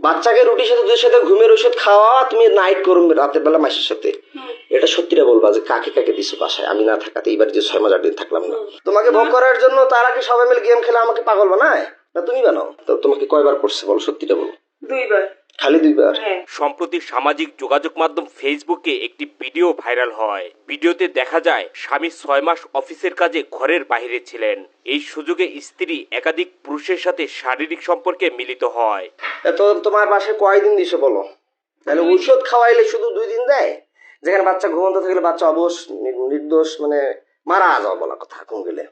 বাচ্চাকে রুটির সাথে দুধের সাথে ঘুমের ওষুধ খাওয়া, তুমি নাইট করো রাতের বেলা মাসের সাথে। এটা সত্যিটা বলবা যে কাকে কাকে দিছো বাসায় আমি না থাকাতে, এইবার যে 6 মাস 8 দিন থাকলাম না তোমাকে ভোগ করার জন্য, তারা কি সবাই মিলে গেম খেলে আমাকে পাগল বানায় না তুমি বানাও? তো তোমাকে কয়বার করছে বলো, সত্যিটা বলো। 2 বার। খালি 2 বার? সম্প্রতি সামাজিক যোগাযোগ মাধ্যম ফেসবুকে একটি ভিডিও ভাইরাল হয়। ভিডিওতে দেখা যায় স্বামী 6 মাস অফিসের কাজে ঘরের বাইরে ছিলেন। এই সুযোগে স্ত্রী একাধিক পুরুষের সাথে শারীরিক সম্পর্কে মিলিত হয়। তো তোমার বাসায় কয়দিন দিছে বলো? তাহলে ঔষধ খাওয়াইলে শুধু 2 দিন দেয়, যেখানে বাচ্চা ঘুমন্ত থাকলে বাচ্চা অবশ নির্দোষ মানে মারা যাওয়া বলা কথা, ঘুম গেলে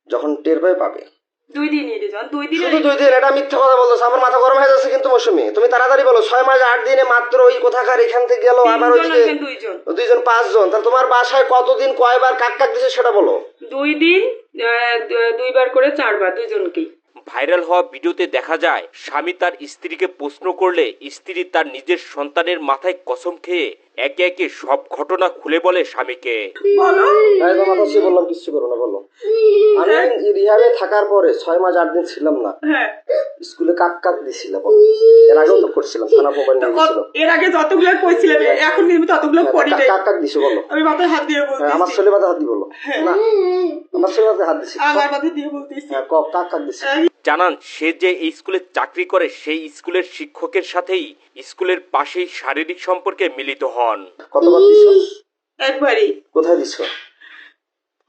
যখন টের পাবে 2 দিনই রে জান, 2 দিন। শুধু 2 দিন? এটা মিথ্যা কথা বলছো, আমার মাথা গরম হয়ে যাচ্ছে কিন্তু মৌসুমী। তুমি তাড়াতাড়ি বলো, 6 মাস 8 দিনে মাত্র ওই কোথাকার এখান থেকে গেল, আবার ওইদিকে 2 জন 5 জন, তাহলে তোমার বাসায় কতদিন কয়বার কাক কাক দিছে সেটা বলো। 2 দিন 2 বার করে 4 বার, দুজনকেই। ভাইরাল হওয়া ভিডিওতে দেখা যায় স্বামী তার স্ত্রীকে প্রশ্ন করলে স্ত্রী তার নিজের সন্তানের মাথায় কসম খেয়ে একে একে সব ঘটনা খুলে বলে স্বামীকে। বললাম কিচ্ছু করো না, বলো। আমি রিহাবে থাকার পরে 6 মাস 8 দিন ছিলাম না, স্কুলে কাক কাক দিছিলাম, এর আগেও তো করছিলাম, থানা মোবাইল নিয়েছিল। এর আগে যতগুলো কইছিলাম এখন নিয়মিত ততগুলো করি নাই। কাক কাক দিছো বলো। আমি মাথায় হাত দিয়ে বলতেছি। আমার ছেলে মাথায় হাত দিয়ে বলো না, আমার ছেলে মাথায় হাত দিছি, আমার মাথায় দিয়ে বলতেছি। হ্যাঁ কাক কাক দিছি। জানান সে যে এই স্কুলে চাকরি করে সেই স্কুলের শিক্ষকের সাথেই স্কুলের পাশেই শারীরিক সম্পর্কে মিলিত হন। কতবার দিছো? একবারই। কোথায় দিছো?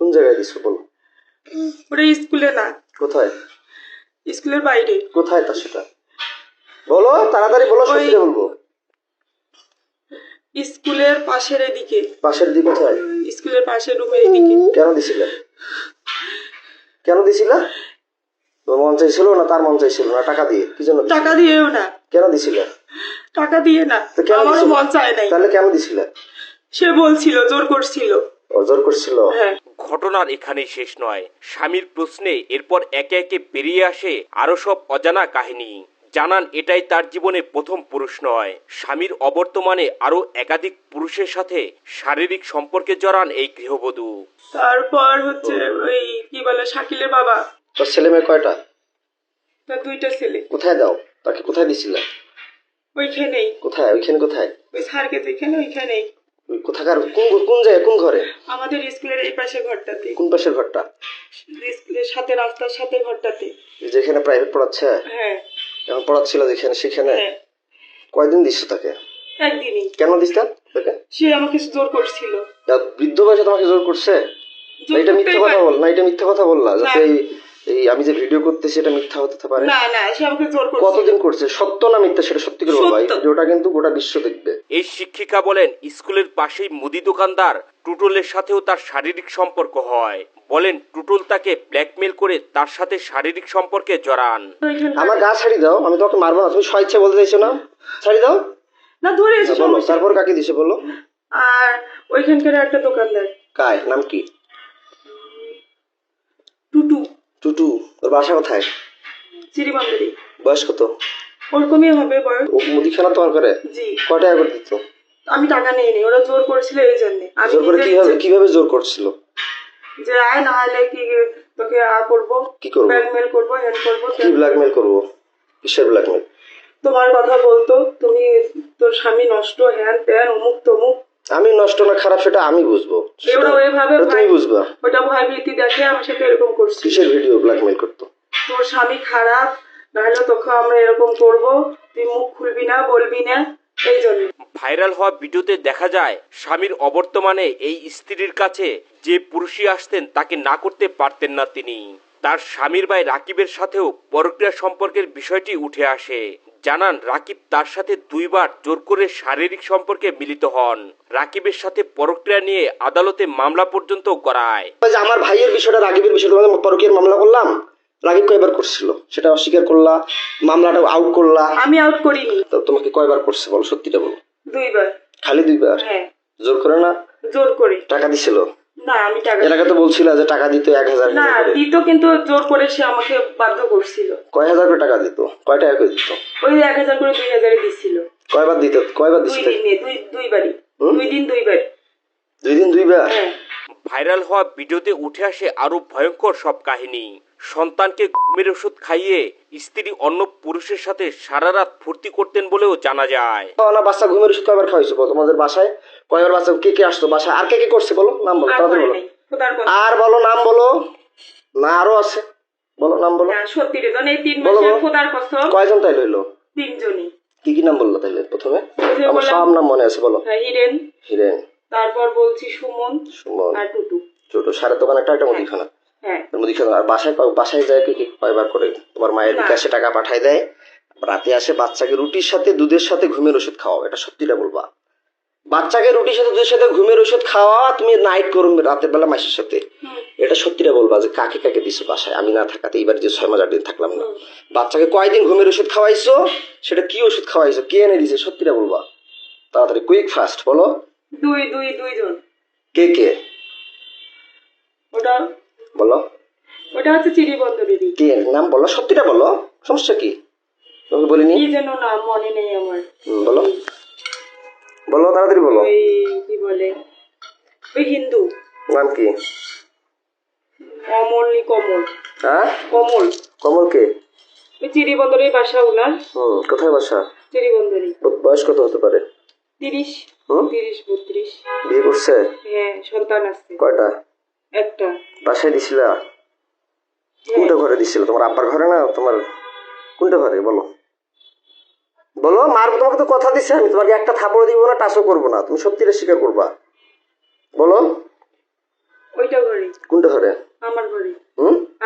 কোন জায়গায় দিছো বলো। ওটা স্কুলে না। কোথায়? স্কুলের বাইরে। কোথায় তা সেটা বলো, তাড়াতাড়ি বলো, সত্যি বলবো। স্কুলের পাশের এদিকে। পাশের দিকে কোথায়? স্কুলের পাশের রুমের এদিকে। কেন দিছিলে? কেন দিছিলা? তোর মন চাইছিল না তার মন চাইছিল না? টাকা দিয়ে? কি জন্য? টাকা দিয়েও না। কেন দিছিলে? টাকা দিয়ে না, আমারও মন চায় নাই। তাহলে কেন দিছিলে? সে বলছিল, জোর করছিল। জোর করছিল? হ্যাঁ। ঘটনার এখানেই শেষ নয়। স্বামীর প্রশ্নে এরপর একে একে বেরিয়ে আসে আরো সব অজানা কাহিনী। জানান এটাই তার জীবনে প্রথম পুরুষ নয়। স্বামীর অবর্তমানে আরো একাধিক পুরুষের সাথে শারীরিক সম্পর্কে জড়ান এই গৃহবধূ। তারপর হচ্ছে ওই কি বলে শাকিলের বাবা। তোর ছেলে মেয়ে কয়টা? তার 2টা ছেলে। কোথায় দাও তাকে? কোথায় দিছিলে? ওইখানেই। কোথায়? ওইখানে কোথায়? ওই স্যারকে যেখানে ওইখানেই। কোথাকার? কোন জায়গায়? কোন ঘরে? আমাদের স্কুলের এই পাশে ঘরটাতে। কোন পাশের ঘরটা? স্কুলের সাথে, রাস্তার সাথে ঘরটাতে। যেখানে প্রাইভেট পড়াচ্ছে? হ্যাঁ। এখন পড়াচ্ছিল যেখানে, সেখানে? কয়দিন দিছো তাকে? একদিনই। কেন দিস তাকে? সে আমাকে জোর করছিল। বৃদ্ধ বয়সে তোমাকে জোর করছে? এটা মিথ্যা কথা বল না, এটা মিথ্যা কথা বললা যাতে এই আমি যে ভিডিও করতেছি এটা মিথ্যা হতে পারে। না না, সে আমাকে জোর করছে। কতদিন করছে? সত্য না মিথ্যা সেটা সত্যি করে বল ভাই, যেটা কিন্তু গোটা বিশ্ব দেখবে। এই শিক্ষিকা বলেন স্কুলের পাশেই মুদি দোকানদার টুটলের সাথেও তার শারীরিক সম্পর্ক হয়। বলেন টুটল তাকে ব্ল্যাকমেল করে তার সাথে শারীরিক সম্পর্কে জড়ান। আমার গা ছাড়ি দাও, আমি তোমাকে মারবো না, তুমি স্বেচ্ছা বলতে চাইছো না? ছাড়ি দাও না, ধরে এসে বলো। তারপর কাকে দিছে বলো? আর ওইখানকার একটা দোকানদার। কার নাম কি? টুটু। টুটু? ওর বাসা কোথায়? চিরিবান্ধরি। বয়স কত? ওরকমই হবে বয়স। ও মুদিখানা তোমার করে? জি। কয় টাকা করে দিত? আমি টাকা নেই নি, ওরা জোর করেছিল এই জন্য। জোর করে কিভাবে জোর করছিল? যে আয় না হলে কি তোকে করবো, কি করবো? ব্ল্যাকমেল করবো, হ্যান্ড করবো। কি ব্ল্যাকমেল করবো? কিসের ব্ল্যাকমেল? তোমার কথা বলতো, তুমি তোর স্বামী নষ্ট, হ্যান ত্যান, অমুক তমুক। আমি নষ্ট না খারাপ সেটা আমি বুঝবো, তুমি বুঝবা। ওটা ভয় ভীতি দেখে আমার সাথে এরকম করছি। কিসের ভিডিও ব্ল্যাকমেল করতো? তোর স্বামী খারাপ, নাহলে তোকে আমরা এরকম করবো, তুই মুখ খুলবি না, বলবি না, এই জন্য। ভাইরাল হওয়া ভিডিওতে দেখা যায় স্বামীর অবর্তমানে এই স্ত্রীর কাছে যে পুরুষই আসতেন তাকে না করতে পারতেন না তিনি। তার স্বামীর ভাই রাকিবের সাথেও পরক্রিয়া সম্পর্কের বিষয়টি উঠে আসে। জানান রাকিব তার সাথে 2 বার জোর করে শারীরিক সম্পর্কে মিলিত হন। রাকিবের সাথে পরক্রিয়া নিয়ে আদালতে মামলা পর্যন্ত গড়ায়। আমার ভাইয়ের বিষয়টা, রাকিবের বিষয়টা পরক্রিয়ার মামলা করলাম, রাকিব কয়বার করছিল সেটা অস্বীকার করলা, মামলাটা আউট করলা। আমি আউট করিনি। তোমাকে কয়বার করছে বলো, সত্যিটা বলো। 2 বার। খালি 2 বার? হ্যাঁ। জোর করে না? জোর করে। টাকা দিছিল? না, আমি টাকা। এর আগে তো বলছিল যে টাকা দিত 1000 না দিত, কিন্তু জোর করে সে আমাকে বাধ্য করছিল। কয় হাজার করে টাকা দিত? কয় টাকা করে দিত? ওই 1000 করে 2000 দিছিল। কয়বার দিত? কয়বার দিছিল? 2 দিনে 2 বারই। 2 দিন 2 বার। 2 দিন 2 বার? ভাইরাল হওয়া ভিডিওতে উঠে আসে আরো ভয়ঙ্কর সব কাহিনী। সন্তানকে ঘুমের ওষুধ খাইয়ে স্ত্রী অন্য পুরুষের সাথে সারা রাত ফুর্তি করতেন বলেও জানা যায়। না বাচ্চা ঘুমের ওষুধ কয়বার খাওয়াইছো বলো? তোমাদের বাসায় কয়বার বাচ্চা কে কে আসতো বাসায়? আর কে কে করছে বলো? নাম বলো, আর তাড়াতাড়ি করে বলো। নাই, খোদার কসম। আর বলো, নাম বলো। না আরো আছে, বলো নাম বলো। না, সত্যি রে, এই 3 বলো, মাসে বলো। খোদার কসম কয়জন তাই লইলো? 3 জনই। কি কি নাম বললো তাইলে প্রথমে? প্রথমে আমার বললাম সব নাম মনে আছে, বলো। হিরেন, হিরেন, তারপর বলছি সুমন সুমন, আর টুটু। ছোট সারের দোকান একটা মুদিখানা। হ্যাঁ, মুদিখানা। আর বাসায় যায় কি কি কয়বার করে? তোমার মায়ের না। বিকাশে টাকা পাঠায় দেয়, রাতে আসে বাচ্চাকে রুটির সাথে দুধের সাথে ঘুমের ওষুধ খাওয়াও। এটা সত্যিটা বলবা? বাচ্চাকে রুটির সাথে দুধের সাথে ঘুমের ওষুধ খাওয়া, তুমি নাইট করো রাতের বেলা মাসের সাথে। এটা সত্যিটা বলবা যে কাকে কাকে দিছো বাসায় আমি না থাকাতে? এইবার যে 6 মাস 8 দিন থাকলাম না, বাচ্চাকে কয়দিন ঘুমের ওষুধ খাওয়াইছো? সেটা কি ওষুধ খাওয়াইছো? কে এনে দিছে? সত্যিটা বলবা, তাড়াতাড়ি, কুইক ফাস্ট বলো। দুই জন। কে কে ওটা বলো? হচ্ছে চিড়িবন্দরেরই। কে নাম বলো, সত্যিটা বলো, সমস্যা কি? তোমাকে বলিনি? কি যেন নাম মনে নেই আমার। বলো বলো, তাড়াতাড়ি বলো। ওই কি বলে, ওই হিন্দু নাম কি? কমল। হ্যাঁ, কমল। কমল কে? ওই চিড়িবন্দরের বাসা উনার। কোথায় বাসা? চিড়িবন্দরই। বয়স কত হতে পারে? 30 হুম? 32। বিয়ে করছে? হ্যাঁ, সন্তান আছে কয়টা? একটা। বাসায় দিছিলা? হ্যাঁ। কোনটা ঘরে দিছিল? তোমার আব্বার ঘরে না তোমার কোনটা ঘরে? বলো বলো। মার তোমাকে তো কথা দিছে, আমি তোমাকে একটা থাপড় দিব না, টাচও করবো না, তুমি সত্যিটা স্বীকার করবা। বলো ওইটা ঘরে। কোনটা ঘরে? আমার ঘরে।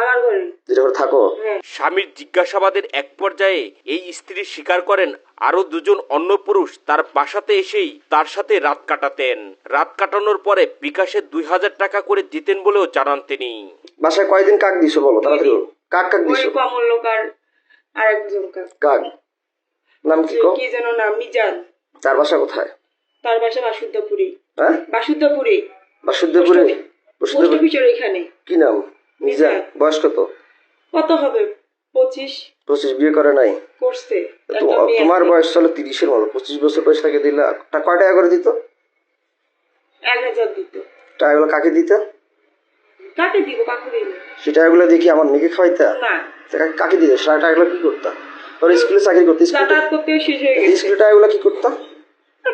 আমার ঘরে। যেটা ঘরে থাকো? হ্যাঁ। স্বামীর জিজ্ঞাসাবাদের এক পর্যায়ে এই স্ত্রী স্বীকার করেন আরো 2 জন অন্য পুরুষ তার বাসাতে এসেই তার সাথে রাত কাটাতেন। রাত কাটানোর পরে বিকাশে 2000 টাকা করে দিতেন বলেও জানান তিনি। বাসায় কয়দিন কাক দিছো বলো, তাড়াতাড়ি বলো। কাক ওই দিছো? কমল লোক আর আরেকজন কাক নাম কি? কি যেন নাম, মিজান। তার বাসা কোথায়? তার বাসা বাসুদ্ধপুরে। হ্যাঁ, বাসুদ্ধপুরে। বাসুদেবপুরে। পোস্ট অফিসের ওইখানে। কি নাম? মিজান। বয়স কত? কত হবে? 25। 25। বিয়ে করে নাই? করছে। তোমার বয়স চলো 30-এর মতো, 25 বছর বয়স থেকে দিলা। কয় টাকা করে দিত? 1000 দিত। টাকাগুলো কাকে দিত? কাকে দিব? কাকে দিব? সে টাকাগুলো দেখি আমার মেয়েকে খাওয়াইতা? না। কাকে দিতে? সে টাকাগুলো কি করতা? ওর স্কুলে চাকরি করতে? যাতায়াত করতে শেষ হয়ে গেছে। স্কুলে টাকাগুলো কি করতা?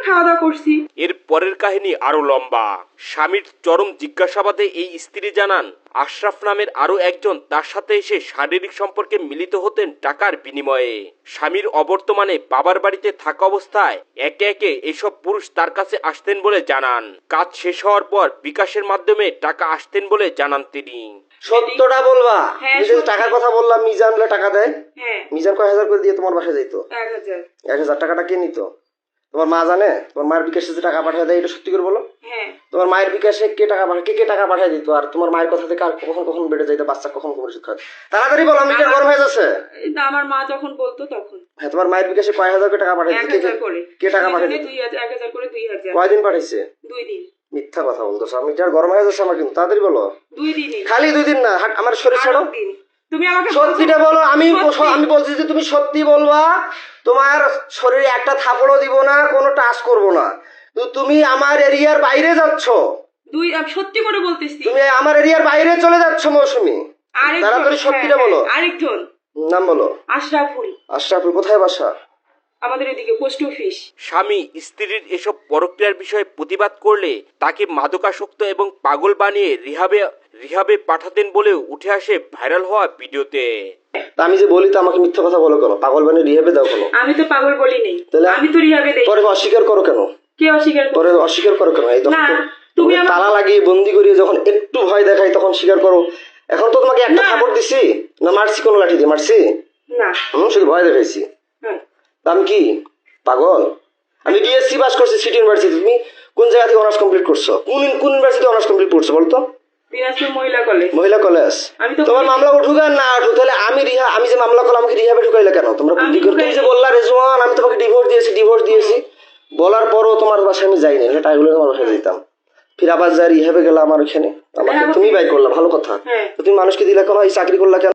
খাওয়া দাওয়া করছি। এর পরের কাহিনী আরো লম্বা। স্বামীর চরম জিজ্ঞাসাবাদে এই স্ত্রী জানান আশরাফ নামের আরো একজন তার সাথে এসে শারীরিক সম্পর্কে মিলিত হতেন টাকার বিনিময়ে। স্বামীর অবর্তমানে বাবার বাড়িতে থাকা অবস্থায় একে একে এসব পুরুষ তার কাছে আসতেন বলে জানান। কাজ শেষ হওয়ার পর বিকাশের মাধ্যমে টাকা আসতেন বলে জানান তিনি। সত্যটা বলবা। হ্যাঁ, এই যে টাকার কথা বললাম, মিজান বলে টাকা দেয়। হ্যাঁ। মিজান কয় হাজার করে দিয়ে তোমার বাসায় যাইতো? 1000। 1000 টাকাটা কে নিত? তোমার মা জানে? তোমার মায়ের বিকাশে যে টাকা পাঠিয়ে দেয়, এটা সত্যি করে বলো। হ্যাঁ। তোমার মায়ের বিকাশে কে টাকা পাঠায়? কে টাকা পাঠিয়ে দিত? আর তোমার মায়ের কথা থেকে আর কখন কখন বেড়ে যাইতো বাচ্চা, কখন কখন ওষুধ খায়? তাড়াতাড়ি বলো, আমি গরম হয়ে যাচ্ছে। এটা আমার মা যখন বলতো তখন। হ্যাঁ, তোমার মায়ের বিকাশে কয় হাজার করে টাকা পাঠিয়ে দিত? 1000 করে। কে টাকা পাঠিয়ে দিত? 1000 করে 2000। কয়দিন পাঠাইছে? 2 দিন। মিথ্যা কথা বলতেছো, আমি যার গরম হয়ে যাচ্ছে আমার কিন্তু। তাড়াতাড়ি বলো। 2 দিনই। খালি 2 দিন না, আমার শরীর ছাড়ো। 8 দিন। তুমি আমাকে সত্যিটা বলো। আমি সত্যি। বলছি যে তুমি সত্যি বলবা। তোমার শরীরে একটা থাপড়ও দিব না, কোনো টাচ করবো না। তুমি আমার এরিয়ার বাইরে যাচ্ছ। আমি সত্যি করে বলতেছি। তুমি আমার এরিয়ার বাইরে চলে যাচ্ছ মৌসুমী। তাড়াতাড়ি সত্যিটা বলো। আরেকজন নাম বলো। আশরাফুল। আশরাফুল কোথায় বাসা? আমাদের এদিকে পোস্ট অফিস। স্বামী স্ত্রীর এসব পরক্রিয়ার বিষয়ে প্রতিবাদ করলে তাকে মাদকাসক্ত এবং পাগল বানিয়ে রিহাবে পাঠাতেন বলেও উঠে আসে ভাইরাল হওয়া ভিডিওতে। আমি যে বলি তো আমাকে মিথ্যা কথা বলো কেন? পাগল বানিয়ে রিহাবে দাও কেন? আমি তো পাগল বলি নেই। তাহলে আমি তো রিহাবে দেই। পরে অস্বীকার করো কেন? কে অস্বীকার করে? পরে অস্বীকার করো কেন? এই না, তুমি তুমি তালা লাগিয়ে বন্দি করিয়ে যখন একটু ভয় দেখাই তখন স্বীকার করো। এখন তো তোমাকে একটা না। খবর দিছি না? মারছি কোনো লাঠি দিয়ে? মারছি? না। শুধু ভয় দেখাইছি। হ্যাঁ। আমি কি পাগল? আমি বিএসসি পাস করছি সিটি ইউনিভার্সিটি। তুমি কোন জায়গা থেকে অনার্স কমপ্লিট করছো? কোন ইউনিভার্সিটি অনার্স কমপ্লিট করছো বলতো? দিনাজপুর মহিলা কলেজ। মহিলা কলেজ। আমি তো তোমার মামলা উঠুক আর না উঠুক, তাহলে আমি যে মামলা করলাম আমাকে রিহাবে ঢুকাইলে কেন? তোমরা বুদ্ধি করে তুমি যে বললা রেজওয়ান আমি তোমাকে ডিভোর্স দিয়েছি। বলার পরও তোমার বাসায় আমি যাইনি, টাইগুলো তোমার বাসায় যেতাম। ফির আবার যা রিহাবে গেলাম আমার ওখানে, আমাকে তুমি বাই করলা, ভালো কথা। হ্যাঁ। তুমি মানুষকে দিলা কেন? এই চাকরি করলা কেন?